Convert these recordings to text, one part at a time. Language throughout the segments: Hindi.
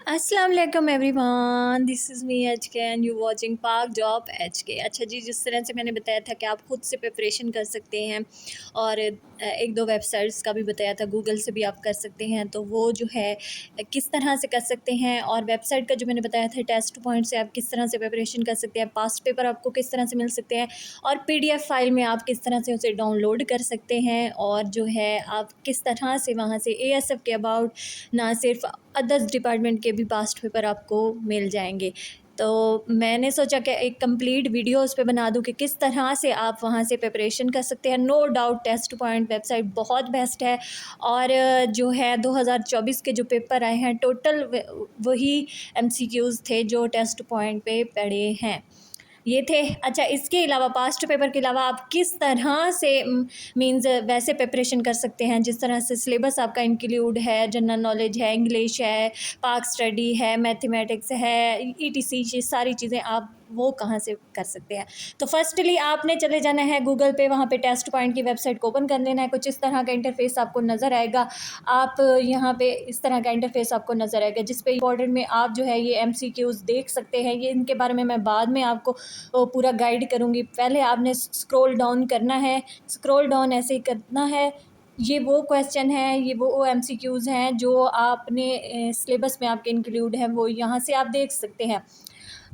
अस्सलाम वालेकुम everyone, this is me HK and you watching Pak job HK. अच्छा जी, जिस तरह से मैंने बताया था कि आप खुद से प्रिपरेशन कर सकते हैं और एक दो वेबसाइट्स का भी बताया था, गूगल से भी आप कर सकते हैं। तो वो जो है किस तरह से कर सकते हैं, और वेबसाइट का जो मैंने बताया था टेस्ट पॉइंट से आप किस तरह से प्रिपरेशन कर सकते हैं, पास्ट पेपर आपको किस तरह से मिल सकते हैं, और पीडीएफ फाइल में आप किस तरह से उसे डाउनलोड कर सकते हैं, और जो है आप किस तरह से वहाँ से एएसएफ के अबाउट ना सिर्फ अदर्स डिपार्टमेंट के भी पास्ट पेपर आपको मिल जाएंगे। तो मैंने सोचा कि एक कंप्लीट वीडियो उस पे बना दूं कि किस तरह से आप वहाँ से प्रिपरेशन कर सकते हैं। No doubt test point website बहुत बेस्ट है, और जो है 2024 के जो पेपर आए हैं टोटल वही एमसीक्यूज़ थे जो टेस्ट पॉइंट पे पड़े हैं, ये थे। अच्छा, इसके अलावा पास्ट पेपर के अलावा आप किस तरह से मींस वैसे प्रिपरेशन कर सकते हैं जिस तरह से सिलेबस आपका इंक्लूड है, जनरल नॉलेज है, इंग्लिश है, पाक स्टडी है, मैथमेटिक्स है, ईटीसी, ये सारी चीज़ें आप वो कहाँ से कर सकते हैं। तो फर्स्टली आपने चले जाना है गूगल पे, वहाँ पे टेस्ट पॉइंट की वेबसाइट को ओपन कर लेना है। कुछ इस तरह का इंटरफेस आपको नज़र आएगा। आप यहाँ पे इस तरह का इंटरफेस आपको नज़र आएगा जिस पे इंपॉर्टेंट में आप जो है ये एमसीक्यूज़ देख सकते हैं। ये इनके बारे में मैं बाद में आपको पूरा गाइड करूँगी। पहले आपने स्क्रॉल डाउन करना है, स्क्रॉल डाउन ऐसे ही करना है। ये वो क्वेश्चन है, ये वो एमसीक्यूज़ हैं जो आपने सिलेबस में आपके इंक्लूड है, वो यहाँ से आप देख सकते हैं।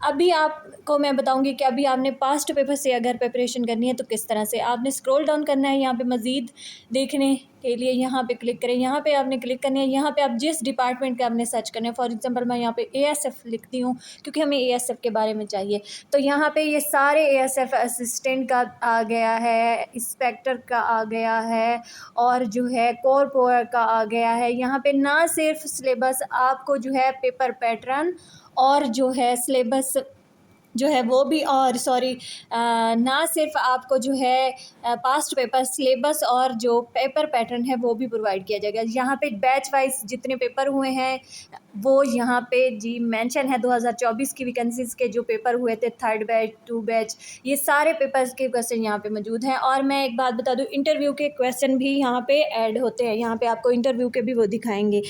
अभी आपको मैं बताऊंगी कि अभी आपने पास्ट पेपर से अगर प्रिपरेशन करनी है तो किस तरह से। आपने स्क्रॉल डाउन करना है, यहाँ पे मज़ीद देखने के लिए यहाँ पे क्लिक करें, यहाँ पे आपने क्लिक करना है। यहाँ पे आप जिस डिपार्टमेंट का आपने सर्च करना है, फॉर एग्जांपल मैं यहाँ पे एएसएफ लिखती हूँ क्योंकि हमें एएसएफ के बारे में चाहिए। तो यहाँ पे ये सारे एएसएफ असिस्टेंट का आ गया है, इंस्पेक्टर का आ गया है, और जो है कोर पावर का आ गया है। यहाँ पे ना सिर्फ सिलेबस आपको जो है पेपर पैटर्न और जो है सिलेबस जो है वो भी, और सॉरी, ना सिर्फ आपको जो है पास्ट पेपर सिलेबस और जो पेपर पैटर्न है वो भी प्रोवाइड किया जाएगा। यहाँ पे बैच वाइज जितने पेपर हुए हैं वो यहाँ पे जी मेंशन है। 2024 की वैकेंसीज़ के जो पेपर हुए थे, थर्ड बैच, टू बैच, ये सारे पेपर्स के क्वेश्चन यहाँ पे मौजूद हैं। और मैं एक बात बता दूँ, इंटरव्यू के क्वेश्चन भी यहाँ पे ऐड होते हैं। यहाँ पे आपको इंटरव्यू के भी वो दिखाएंगे,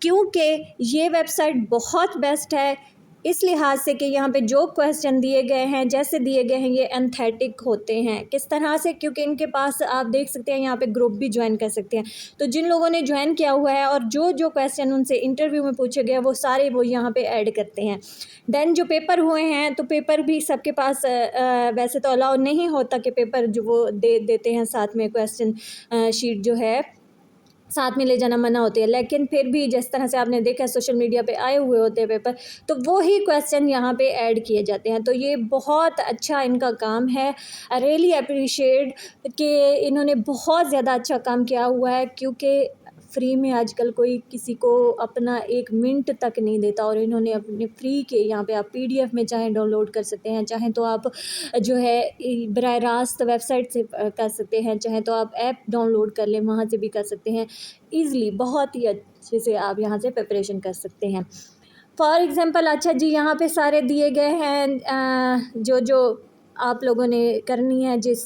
क्योंकि ये वेबसाइट बहुत बेस्ट है इस लिहाज से कि यहाँ पे जो क्वेश्चन दिए गए हैं, जैसे दिए गए हैं, ये एंथेटिक होते हैं। किस तरह से? क्योंकि इनके पास आप देख सकते हैं यहाँ पे ग्रुप भी ज्वाइन कर सकते हैं। तो जिन लोगों ने ज्वाइन किया हुआ है और जो जो क्वेश्चन उनसे इंटरव्यू में पूछे गए वो सारे वो यहाँ पे ऐड करते हैं। देन जो पेपर हुए हैं, तो पेपर भी सबके पास वैसे तो अलाउ नहीं होता कि पेपर जो वो दे देते हैं साथ में, क्वेश्चन शीट जो है साथ में ले जाना मना होती है, लेकिन फिर भी जिस तरह से आपने देखा सोशल मीडिया पे आए हुए होते हैं पेपर, तो वो ही क्वेश्चन यहाँ पे ऐड किए जाते हैं। तो ये बहुत अच्छा इनका काम है। आई रियली अप्रिशिएट कि इन्होंने बहुत ज़्यादा अच्छा काम किया हुआ है, क्योंकि फ्री में आजकल कोई किसी को अपना एक मिनट तक नहीं देता, और इन्होंने अपने फ्री के यहाँ पे आप पीडीएफ में चाहे डाउनलोड कर सकते हैं, चाहे तो आप जो है बराह रास्त वेबसाइट से कर सकते हैं, चाहे तो आप ऐप डाउनलोड कर लें, वहाँ से भी कर सकते हैं ईज़िली। बहुत ही अच्छे से आप यहाँ से प्रिपरेशन कर सकते हैं। फॉर एग्ज़ाम्पल, अच्छा जी, यहाँ पे सारे दिए गए हैं जो जो आप लोगों ने करनी है जिस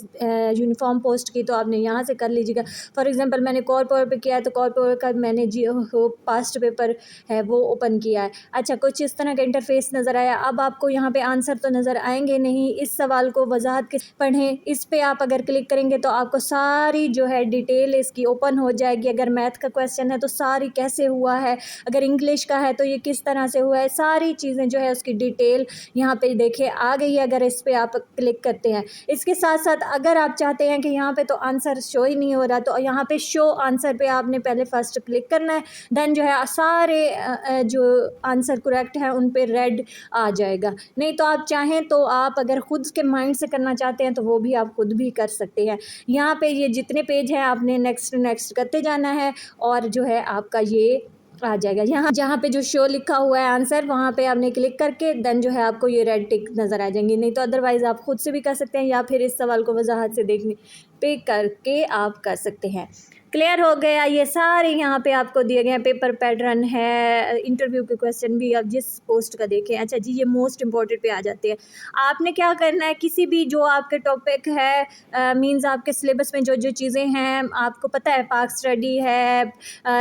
यूनिफॉर्म पोस्ट की, तो आपने यहाँ से कर लीजिएगा। फॉर एग्ज़ाम्पल मैंने कॉर पावर पे किया है, तो कॉर पावर का मैंने जी वो पास्ट पेपर है वो ओपन किया है। अच्छा, कुछ इस तरह का इंटरफेस नज़र आया। अब आपको यहाँ पे आंसर तो नज़र आएंगे नहीं, इस सवाल को वजाहत के पढ़ें, इस पर आप अगर क्लिक करेंगे तो आपको सारी जो है डिटेल इसकी ओपन हो जाएगी। अगर मैथ का क्वेश्चन है तो सारी कैसे हुआ है, अगर इंग्लिश का है तो ये किस तरह से हुआ है, सारी चीज़ें जो है उसकी डिटेल यहाँ पे देखिए आ गई है अगर इस पर आप क्लिक करते हैं। इसके साथ साथ अगर आप चाहते हैं कि यहाँ पे तो आंसर शो ही नहीं हो रहा, तो यहाँ पे शो आंसर पे आपने पहले फर्स्ट क्लिक करना है। देन जो है सारे जो आंसर करेक्ट है उन पे रेड आ जाएगा। नहीं तो आप चाहें तो आप अगर खुद के माइंड से करना चाहते हैं तो वो भी आप खुद भी कर सकते हैं। यहाँ पे ये जितने पेज हैं आपने नेक्स्ट नेक्स्ट करते जाना है, और जो है आपका ये आ जाएगा। यहाँ जहाँ पे जो शो लिखा हुआ है आंसर, वहाँ पे आपने क्लिक करके देन जो है आपको ये रेड टिक नज़र आ जाएंगी। नहीं तो अदरवाइज़ आप खुद से भी कर सकते हैं, या फिर इस सवाल को वजाहत से देखने पे करके आप कर सकते हैं। क्लियर हो गया। ये सारे यहाँ पे आपको दिए गए हैं, पेपर पैटर्न है, इंटरव्यू के क्वेश्चन भी आप जिस पोस्ट का देखें। अच्छा जी, ये मोस्ट इम्पॉर्टेंट पे आ जाते हैं। आपने क्या करना है, किसी भी जो आपके टॉपिक है मींस आपके सिलेबस में जो जो चीज़ें हैं आपको पता है, पाक स्टडी है,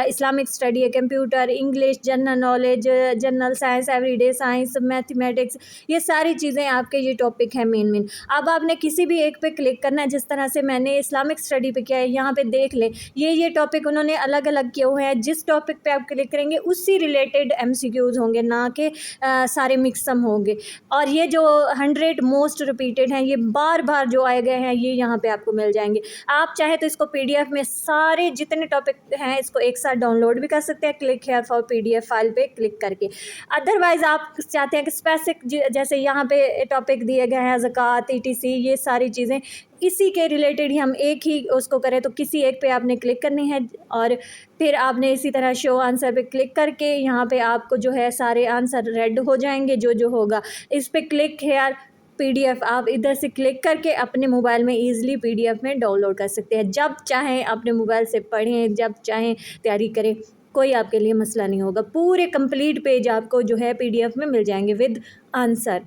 इस्लामिक स्टडी है, computer, English, general knowledge, general science, everyday science, mathematics, ये सारी चीज़ें आपके ये टॉपिक है मेन। अब आपने किसी भी एक पे क्लिक करना है, जिस तरह से मैंने इस्लामिक स्टडी पे किया है, यहाँ पे देख लें ये टॉपिक उन्होंने अलग अलग किए हुए हैं। जिस टॉपिक पे आप क्लिक करेंगे उसी रिलेटेड MCQs होंगे, ना कि सारे मिक्सम होंगे। और ये जो 100 मोस्ट रिपीटेड हैं, ये बार बार जो आए गए हैं, ये यहाँ पे आपको मिल जाएंगे। आप चाहे तो इसको PDF में सारे जितने टॉपिक हैं इसको एक साथ डाउनलोड भी कर सकते हैं, click here for PDF file पे क्लिक करके। अदरवाइज़ आप चाहते हैं कि स्पेसिफिक जैसे यहाँ पे टॉपिक दिए गए हैं, ज़कात, ETC, ये सारी चीज़ें इसी के रिलेटेड ही हम एक ही उसको करें, तो किसी एक पे आपने क्लिक करनी है और फिर आपने इसी तरह शो आंसर पे क्लिक करके यहाँ पे आपको जो है सारे आंसर रेड हो जाएंगे। जो होगा इस पे क्लिक हेयर PDF, आप इधर से क्लिक करके अपने मोबाइल में ईज़िली PDF में डाउनलोड कर सकते हैं। जब चाहें अपने मोबाइल से पढ़ें, जब चाहें तैयारी करें, कोई आपके लिए मसला नहीं होगा। पूरे कंप्लीट पेज आपको जो है PDF में मिल जाएंगे विद आंसर।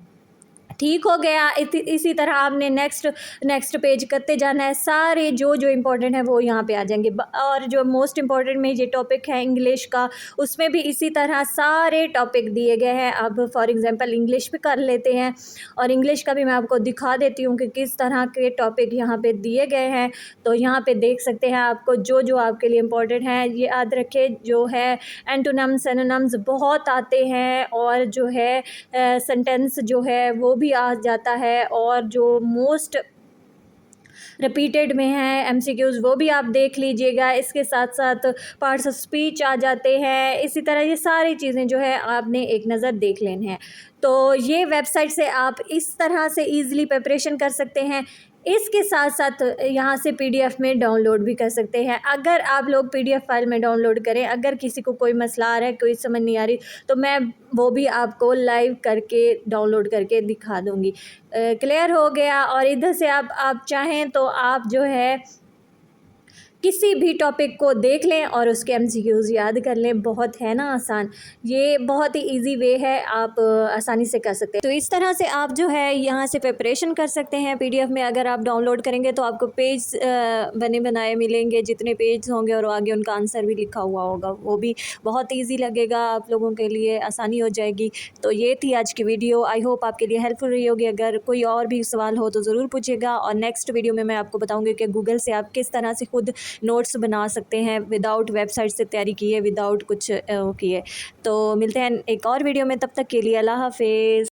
ठीक हो गया। इसी तरह आपने नेक्स्ट पेज करते जाना है, सारे जो इम्पोर्टेंट है वो यहाँ पे आ जाएंगे। और जो मोस्ट इम्पॉर्टेंट में ये टॉपिक है इंग्लिश का, उसमें भी इसी तरह सारे टॉपिक दिए गए हैं। अब फॉर एग्जांपल इंग्लिश पे कर लेते हैं, और इंग्लिश का भी मैं आपको दिखा देती हूँ कि किस तरह के टॉपिक यहाँ पे दिए गए हैं। तो यहाँ पे देख सकते हैं आपको जो आपके लिए इम्पोर्टेंट है, ये याद रखें। जो है एंटोनिम्स, सिनोनिम्स बहुत आते हैं, और जो है सेंटेंस जो है वो भी आ जाता है, और जो मोस्ट रिपीटेड में है MCQs वो भी आप देख लीजिएगा। इसके साथ साथ पार्ट्स ऑफ स्पीच आ जाते हैं। इसी तरह ये सारी चीज़ें जो है आपने एक नज़र देख लेनी है। तो ये वेबसाइट से आप इस तरह से ईज़िली प्रिपरेशन कर सकते हैं। इसके साथ साथ यहाँ से PDF में डाउनलोड भी कर सकते हैं। अगर आप लोग PDF फाइल में डाउनलोड करें, अगर किसी को कोई मसला आ रहा है, कोई समझ नहीं आ रही, तो मैं वो भी आपको लाइव करके डाउनलोड करके दिखा दूँगी। क्लियर हो गया। और इधर से आप चाहें तो आप जो है किसी भी टॉपिक को देख लें और उसके MCQs याद कर लें। बहुत है ना आसान, ये बहुत ही इजी वे है, आप आसानी से कर सकते हैं। तो इस तरह से आप जो है यहाँ से प्रिपरेशन कर सकते हैं। PDF में अगर आप डाउनलोड करेंगे तो आपको पेज बने बनाए मिलेंगे, जितने पेज होंगे और आगे उनका आंसर भी लिखा हुआ होगा, वो भी बहुत ईजी लगेगा, आप लोगों के लिए आसानी हो जाएगी। तो ये थी आज की वीडियो, आई होप आपके लिए हेल्पफुल रही होगी। अगर कोई और भी सवाल हो तो ज़रूर पूछिएगा, और नेक्स्ट वीडियो में मैं आपको बताऊँगी कि गूगल से आप किस तरह से खुद नोट्स बना सकते हैं विदाउट वेबसाइट से तैयारी किए, विदाउट कुछ किए। तो मिलते हैं एक और वीडियो में, तब तक के लिए अल्लाह हाफिज़।